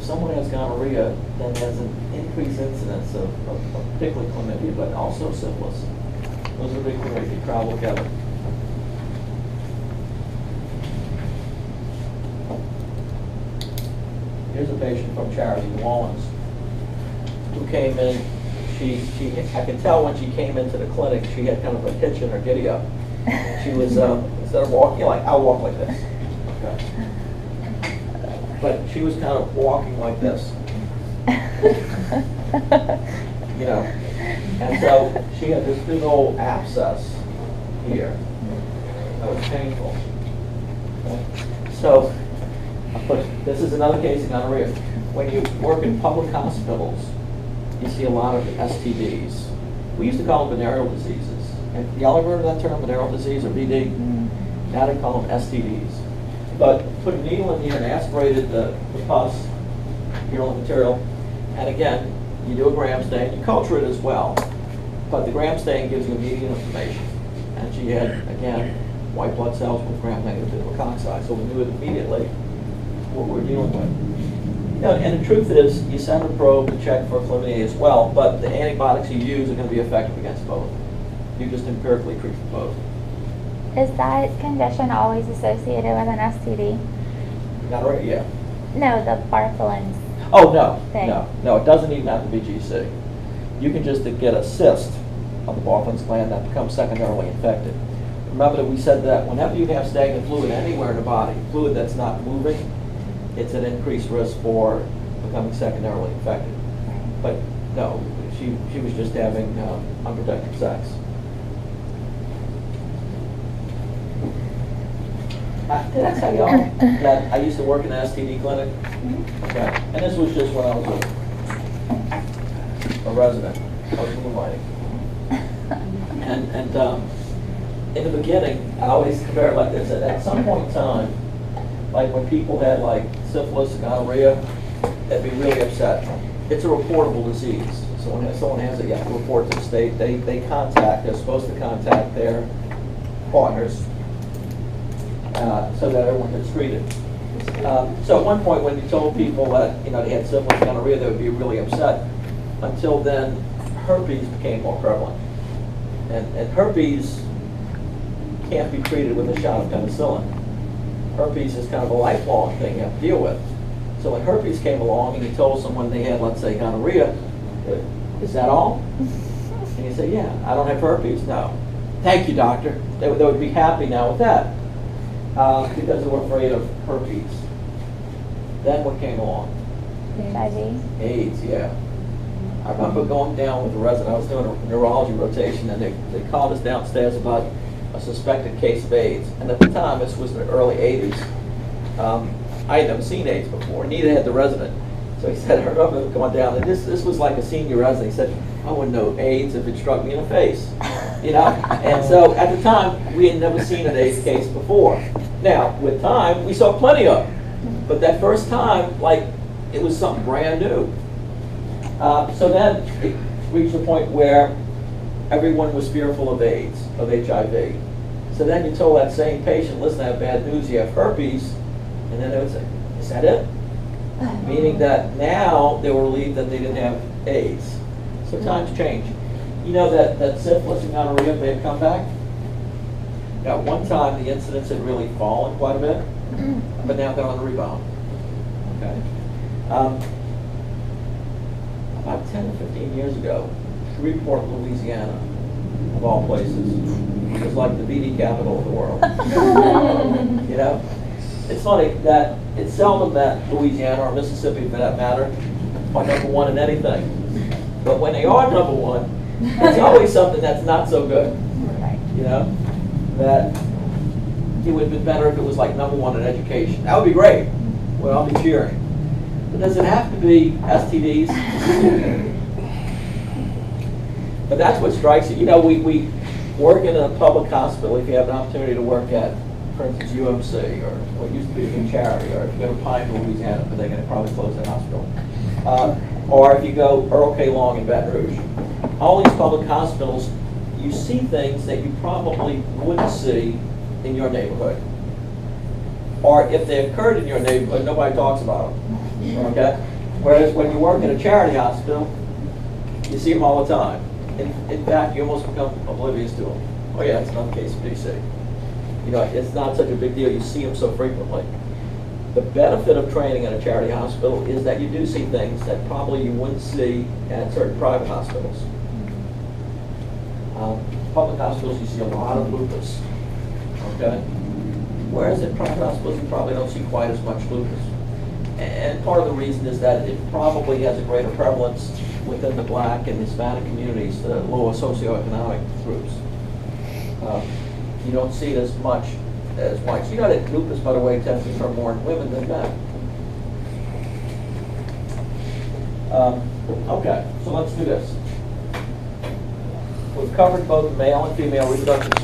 someone has gonorrhea, then there's an increased incidence of particularly chlamydia, but also syphilis. Those are big things that travel together. Here's a patient from Charity, New Orleans, who came in. I could tell when she came into the clinic, she had kind of a hitch in her giddy up. She was, instead of walking, like, I'll walk like this. Okay. But she was kind of walking like this. You know. And so she had this big old abscess here. That was painful. Okay. So, this is another case of gonorrhea. When you work in public hospitals, you see a lot of STDs. We used to call them venereal diseases. And y'all ever heard of that term, venereal disease or VD? Now they call them STDs. But put a needle in here and aspirated the pus, purulent material, and again, you do a gram stain. You culture it as well, but the gram stain gives you immediate inflammation. And she had, again, white blood cells with gram-negative beta-leukoxide, so we knew it immediately what we're dealing with. You know, and the truth is, you send a probe to check for chlamydia as well, but the antibiotics you use are going to be effective against both. You just empirically treat for both. Is that condition always associated with an STD? Gonorrhea, yeah. No, the Bartholin's. Oh, no, thing. no, it doesn't even have to be GC. You can just get a cyst of the Bartholin's gland that becomes secondarily infected. Remember that we said that whenever you have stagnant fluid anywhere in the body, fluid that's not moving, it's an increased risk for becoming secondarily infected. But no, she was just having unprotected sex. Did I tell y'all that I used to work in an STD clinic? Okay. And this was just when I was a resident. I was moonlighting. And in the beginning, I always compare it like this. At some point in time, like when people had like syphilis, gonorrhea, they'd be really upset. It's a reportable disease. So when someone has it, you have to report to the state. They're supposed to contact their partners so that everyone gets treated. So at one point when you told people that they had syphilis, gonorrhea, they would be really upset. Until then, herpes became more prevalent. And herpes can't be treated with a shot of penicillin. Herpes is kind of a lifelong thing you have to deal with. So when herpes came along and you told someone they had, let's say, gonorrhea, is that all? And you say, yeah, I don't have herpes. No. Thank you, doctor. They would be happy now with that because they were afraid of herpes. Then what came along? HIV? AIDS, yeah. I remember going down with a resident. I was doing a neurology rotation, and they called us downstairs about a suspected case of AIDS. And at the time, this was in the early 80s, I had never seen AIDS before, neither had the resident. So he said, I remember going down, and this was like a senior resident. He said, I wouldn't know AIDS if it struck me in the face. And so at the time, we had never seen an AIDS case before. Now, with time, we saw plenty of them. But that first time, like, it was something brand new. So then it reached a point where everyone was fearful of AIDS, of HIV. So then you told that same patient, listen, I have bad news, you have herpes. And then they would say, is that it? Meaning that now they were relieved that they didn't have AIDS. So times change. You know that syphilis and gonorrhea may have come back? At one time, the incidence had really fallen quite a bit, but now they're on the rebound. Okay. About 10 or 15 years ago, Shreveport, Louisiana, of all places, was like the VD capital of the world. It's funny that it's seldom that Louisiana or Mississippi, for that matter, are number one in anything. But when they are number one, it's always something that's not so good. That it would have been better if it was like number one in education. That would be great. Well, I'll be cheering. But does it have to be STDs? But that's what strikes you. We work in a public hospital. If you have an opportunity to work at, for instance, UMC, or what used to be a charity, or if you go to Pineville, Louisiana, but they're going to probably close that hospital. Or if you go Earl K. Long in Baton Rouge. All these public hospitals, you see things that you probably wouldn't see in your neighborhood. Or if they occurred in your neighborhood, nobody talks about them. Okay? Whereas when you work in a charity hospital, you see them all the time. In fact, you almost become oblivious to them. Oh yeah, it's another case of DC. You know, it's not such a big deal. You see them so frequently. The benefit of training in a charity hospital is that you do see things that probably you wouldn't see at certain private hospitals. Public hospitals, you see a lot of lupus, okay? Whereas in private hospitals, you probably don't see quite as much lupus. And part of the reason is that it probably has a greater prevalence within the Black and Hispanic communities, the lower socioeconomic groups. You don't see it as much as whites. You know that lupus, by the way, tends to occur more in women than men. Okay, so let's do this. We've covered both male and female reproductive systems.